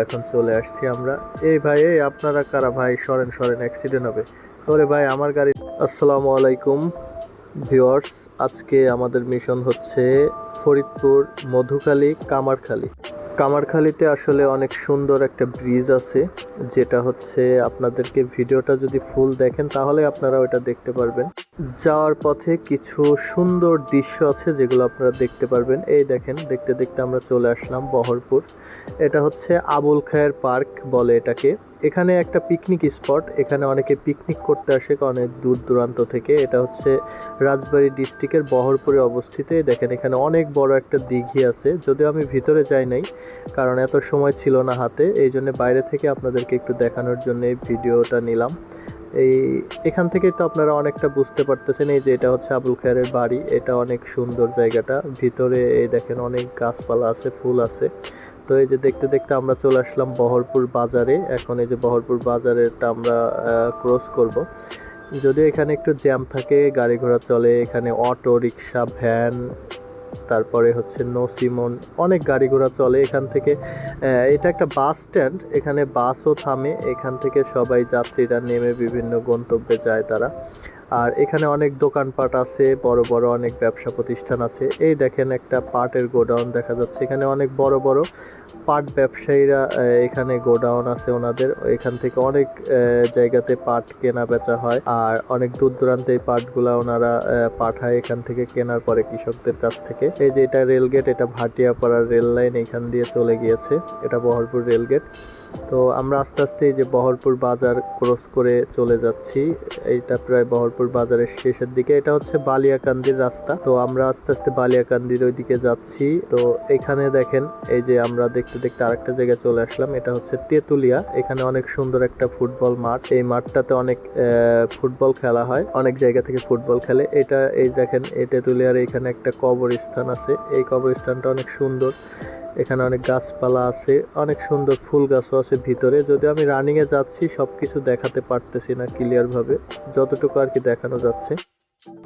এখন চলে আসছি আমরা। এই ভাই, এই আপনারা কারা ভাই? সরেন সরেন, অ্যাক্সিডেন্ট হবে। ওরে ভাই, আমার গাড়ি। আসসালামু আলাইকুম ভিউয়ার্স, আজকে আমাদের মিশন হচ্ছে ফরিদপুর মধুখালী কামারখালী। কামারখালীতে আসলে অনেক সুন্দর একটা ব্রিজ আছে, যেটা হচ্ছে আপনাদেরকে ভিডিওটা যদি ফুল দেখেন তাহলে আপনারা ওটা দেখতে পারবেন। যাওয়ার পথে কিছু সুন্দর দৃশ্য আছে যেগুলো আপনারা দেখতে পারবেন। এই দেখেন, দেখতে দেখতে আমরা চলে আসলাম বহরপুর। এটা হচ্ছে আবুল খায়ের পার্ক বলে এটাকে। এখানে একটা পিকনিক স্পট, এখানে অনেকে পিকনিক করতে আসে অনেক দূর দূরান্ত থেকে। এটা হচ্ছে রাজবাড়ী ডিস্ট্রিক্টের বহরপুরে অবস্থিত। দেখেন এখানে অনেক বড় একটা দিঘি আছে, যদিও আমি ভিতরে যাই নাই কারণ এত সময় ছিল না হাতে, এই জন্য বাইরে থেকে আপনাদেরকে একটু দেখানোর জন্য এই ভিডিওটা নিলাম। এখান থেকেই তো আপনারা অনেকটা বুঝতে পারতেছেন, এই যে এটা হচ্ছে আবুল খায়েরের বাড়ি। এটা অনেক সুন্দর জায়গাটা, ভিতরে এই দেখেন অনেক গাছপালা আছে, ফুল আছে। তো এই যে দেখতে দেখতে আমরা চলে আসলাম বহরপুর বাজারে। এখন এই যে বহরপুর বাজারেটা আমরা ক্রস করব। যদিও এখানে একটু জ্যাম থাকে, গাড়ি ঘোড়া চলে এখানে, অটো রিক্সা ভ্যান, তারপরে হচ্ছে নসিমন, অনেক গাড়ি ঘোড়া চলে এখান থেকে। এটা একটা বাস স্ট্যান্ড, এখানে বাসও থামে, এখান থেকে সবাই যাত্রীরা নেমে বিভিন্ন গন্তব্যে যায় তারা। আর এখানে অনেক দোকানপাট আছে, বড় বড় অনেক ব্যবসা প্রতিষ্ঠান আছে। এই দেখেন একটা পাটের গোডাউন দেখা যাচ্ছে, এখানে অনেক বড় বড় পাট ব্যবসায়ীরা এখানে গোডাউন আছে ওনাদের। এখান থেকে অনেক জায়গাতে পাট কেনা বেচা হয়, আর অনেক দূর দূরান্তে এই পাটগুলা ওনারা পাঠায় এখান থেকে কেনার পরে কৃষকদের কাছ থেকে। এই যে এটা রেলগেট, এটা ভাটিয়াপাড়ার রেল লাইন এখান দিয়ে চলে গিয়েছে, এটা বহরপুর রেলগেট। তো আমরা আস্তে আস্তে এই যে বহরপুর বাজার ক্রস করে চলে যাচ্ছি। এইটা প্রায় বহরপুর বাজারের শেষের দিকে, এটা হচ্ছে বালিয়াকান্দির রাস্তা। তো আমরা আস্তে আস্তে বালিয়াকান্দির ওইদিকে যাচ্ছি। তো এখানে দেখেন, এই যে আমরা দেখতে দেখতে আরেকটা জায়গায় চলে আসলাম, এটা হচ্ছে তেতুলিয়া। এখানে অনেক সুন্দর একটা ফুটবল মাঠ, এই মাঠটাতে অনেক ফুটবল খেলা হয়, অনেক জায়গা থেকে ফুটবল খেলে। এটা এই দেখেন, এই তেতুলিয়ার এখানে একটা কবরস্থান আছে, এই কবরস্থানটা অনেক সুন্দর। এখানে অনেক গাছপালা আছে, অনেক সুন্দর ফুল গাছও আছে ভিতরে। যদি আমি রানিংয়ে যাচ্ছি সবকিছু দেখাতে পারতেছি না ক্লিয়ার ভাবে, যতটুকু আর কি দেখানো যাচ্ছে।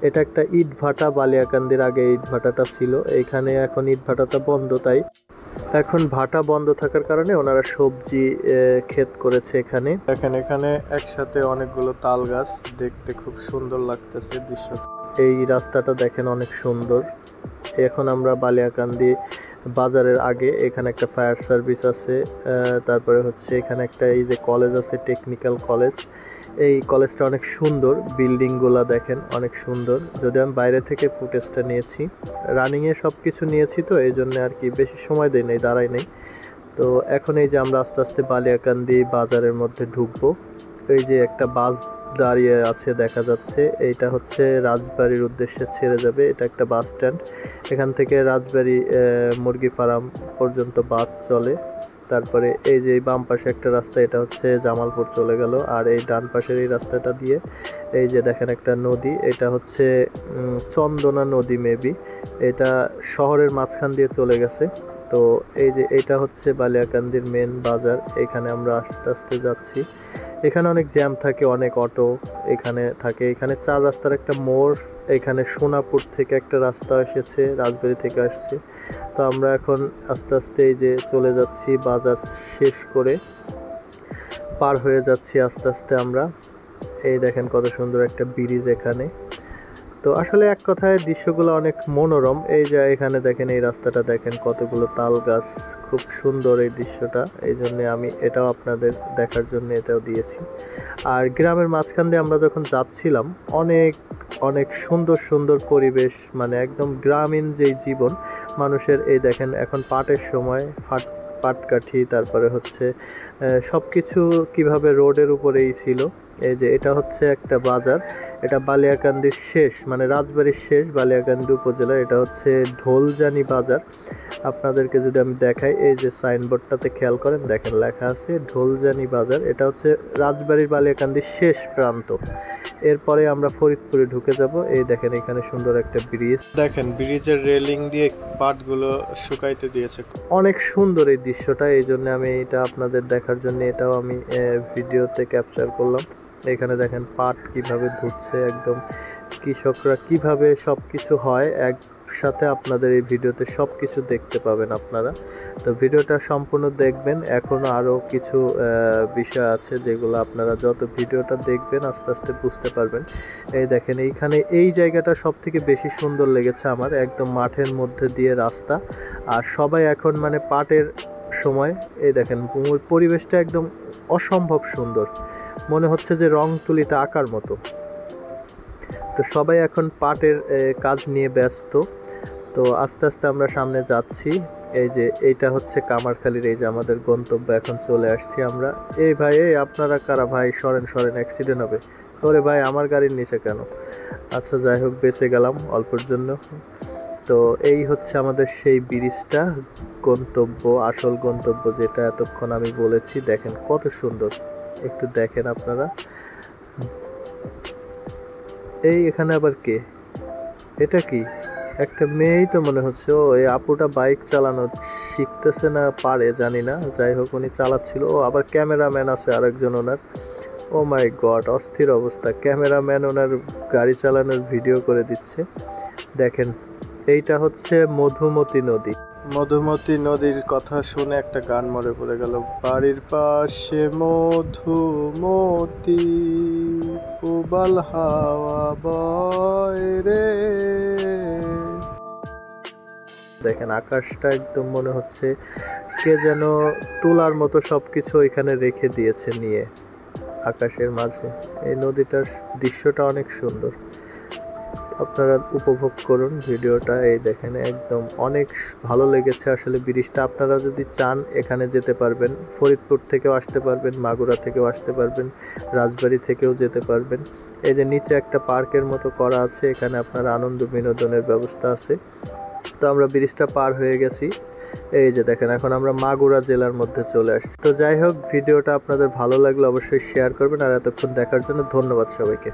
এটা একটা ইট ভাটা, বালিয়াকান্দির আগে ইট ভাটাটা ছিল, এইখানে এখন ইট ভাটাটা বন্ধ। তাই এখন ভাটা বন্ধ থাকার কারণে ওনারা সবজি ক্ষেত করেছে এখানে। দেখেন এখানে একসাথে অনেকগুলো তাল গাছ, দেখতে খুব সুন্দর লাগতেছে দৃশ্যটা। এই রাস্তাটা দেখেন অনেক সুন্দর। এখন আমরা বালিয়াকান্দি বাজারের আগে, এখানে একটা ফায়ার সার্ভিস আছে, তারপরে হচ্ছে এখানে একটা এই যে কলেজ আছে, টেকনিক্যাল কলেজ। এই কলেজটা অনেক সুন্দর, বিল্ডিংগুলা দেখেন অনেক সুন্দর। যদি আমি বাইরে থেকে ফুটেজটা নিয়েছি, রানিংয়ে সব কিছু নিয়েছি, তো এই জন্য আর কি বেশি সময় দেয় নাই, দাঁড়াই নাই। তো এখন এই যে আমরা আস্তে আস্তে বালিয়াকান্দি বাজারের মধ্যে ঢুকবো। এই যে একটা বাস দাঁড়িয়ে আছে দেখা যাচ্ছে, এইটা হচ্ছে রাজবাড়ির উদ্দেশ্যে ছেড়ে যাবে। এটা একটা বাস স্ট্যান্ড, এখান থেকে রাজবাড়ি মুরগি ফার্ম পর্যন্ত বাস চলে। তারপরে এই যে বাম পাশে একটা রাস্তা, এটা হচ্ছে জামালপুর চলে গেল। আর এই ডান পাশের এই রাস্তাটা দিয়ে এই যে দেখেন একটা নদী, এটা হচ্ছে চন্দনা নদী মেবি, এটা শহরের মাঝখান দিয়ে চলে গেছে। তো এই যে এটা হচ্ছে বালিয়াকান্দির মেন বাজার, এখানে আমরা আস্তে আস্তে যাচ্ছি। এখানে অনেক জ্যাম থাকে, অনেক অটো এখানে থাকে। এখানে চার রাস্তার একটা মোড়, এখানে সোনাপুর থেকে একটা রাস্তা এসেছে, রাজবাড়ি থেকে আসছে। তো আমরা এখন আস্তে আস্তে এই যে চলে যাচ্ছি, বাজার শেষ করে পার হয়ে যাচ্ছি আস্তে আস্তে আমরা। এই দেখেন কত সুন্দর একটা ব্রিজ এখানে। তো আসলে এক কথায় দৃশ্যগুলো অনেক মনোরম। এই যে এখানে দেখেন, এই রাস্তাটা দেখেন কতগুলো তাল গাছ, খুব সুন্দর এই দৃশ্যটা। এই জন্য আমি এটাও আপনাদের দেখার জন্য এটাও দিয়েছি। আর গ্রামের মাঝখান দিয়ে আমরা যখন যাচ্ছিলাম, অনেক অনেক সুন্দর সুন্দর পরিবেশ, মানে একদম গ্রামীণ যেই জীবন মানুষের। এই দেখেন এখন পাটের সময়, পাটকাঠি, তারপরে হচ্ছে সব কিছু কীভাবে রোডের উপরেই ছিল। এই যে এটা হচ্ছে একটা বাজার, এটা বালিয়াকান্দির শেষ, মানে রাজবাড়ির শেষ বালিয়াকান্দি উপজেলার। এটা হচ্ছে ঢোলজানি বাজার। আপনাদেরকে যদি আমি দেখাই, এই যে সাইনবোর্ডটাতে খেয়াল করেন, দেখেন লেখা আছে ঢোলজানি বাজার। এটা হচ্ছে রাজবাড়ির বালিয়াকান্দির শেষ প্রান্ত। এরপরে আমরা ফরিদপুরে ঢুকে যাব। এই দেখেন এখানে সুন্দর একটা ব্রিজ, দেখেন ব্রিজের রেলিং দিয়ে পাটগুলো শুকাইতে দিয়েছে, অনেক সুন্দর এই দৃশ্যটা। এই জন্য আমি এটা আপনাদের দেখার জন্য এটাও আমি ভিডিওতে ক্যাপচার করলাম। এখানে দেখেন পাট কিভাবে ধুচ্ছে, একদম কৃষকরা কিভাবে সব কিছু হয়, এক সাথে আপনাদের এই ভিডিওতে সব কিছু দেখতে পাবেন আপনারা। তো ভিডিওটা সম্পূর্ণ দেখবেন। এখনও আরও কিছু বিষয় আছে যেগুলো আপনারা যত ভিডিওটা দেখবেন আস্তে আস্তে বুঝতে পারবেন। এই দেখেন এইখানে এই জায়গাটা সব থেকে বেশি সুন্দর লেগেছে আমার, একদম মাঠের মধ্যে দিয়ে রাস্তা, আর সবাই এখন মানে পাটের সময়। এই দেখেন পরিবেশটা একদম অসম্ভব সুন্দর, মনে হচ্ছে যে রং তুলিতে আঁকার মতো। তো সবাই এখন পাটের কাজ নিয়ে ব্যস্ত। তো আস্তে আস্তে আমরা সামনে যাচ্ছি। এই যে এইটা হচ্ছে কামারখালীর, এই যে আমাদের গন্তব্য, এখন চলে আসছি আমরা। এই ভাই, এই আপনারা কারা ভাই, সরেন সরেন, অ্যাক্সিডেন্ট হবে। ওরে ভাই, আমার গাড়ির নিচে কেন? আচ্ছা যাই হোক, বেঁচে গেলাম অল্পের জন্য। তো এই হচ্ছে আমাদের সেই ব্রিজটা, গন্তব্য, আসল গন্তব্য যেটা এতক্ষণ আমি বলেছি। দেখেন কত সুন্দর, একটু দেখেন আপনারা। এই এখানে আবার কে? এটা কি? একটা মেয়েই তো মনে হচ্ছে। ও, এই আপুটা বাইক চালানো শিখতেছে না পারে জানি না, যাই হোক উনি চালাচ্ছিল। ও আবার ক্যামেরাম্যান আছে আরেকজন ওনার। ও মাই গড, অস্থির অবস্থা। ক্যামেরাম্যান ওনার গাড়ি চালানোর ভিডিও করে দিচ্ছে। দেখেন এইটা হচ্ছে মধুমতি নদী। মধুমতি নদীর কথা শুনে একটা গান মনে পড়ে গেল। বাড়ির পাশে মধুমতি, উবাল হাওয়া বয় রে। দেখেন আকাশটা একদম মনে হচ্ছে কে যেন তুলার মতো সবকিছু এখানে রেখে দিয়েছে নিয়ে আকাশের মাঝে। এই নদীটার দৃশ্যটা অনেক সুন্দর, আপনারা উপভোগ করুন ভিডিওটা। এই দেখেন একদম অনেক ভালো লেগেছে আসলে ব্রিজটা। আপনারা যদি চান এখানে যেতে পারবেন, ফরিদপুর থেকেও আসতে পারবেন, মাগুরা থেকেও আসতে পারবেন, রাজবাড়ী থেকেও যেতে পারবেন। এই যে নিচে একটা পার্কের মতো করা আছে, এখানে আপনার আনন্দ বিনোদনের ব্যবস্থা আছে। তো আমরা ব্রিজটা পার হয়ে গেছি। এই যে দেখেন এখন আমরা মাগুরা জেলার মধ্যে চলে আসছি। তো যাই হোক, ভিডিওটা আপনাদের ভালো লাগলে অবশ্যই শেয়ার করবেন, আর এতক্ষণ দেখার জন্য ধন্যবাদ সবাইকে।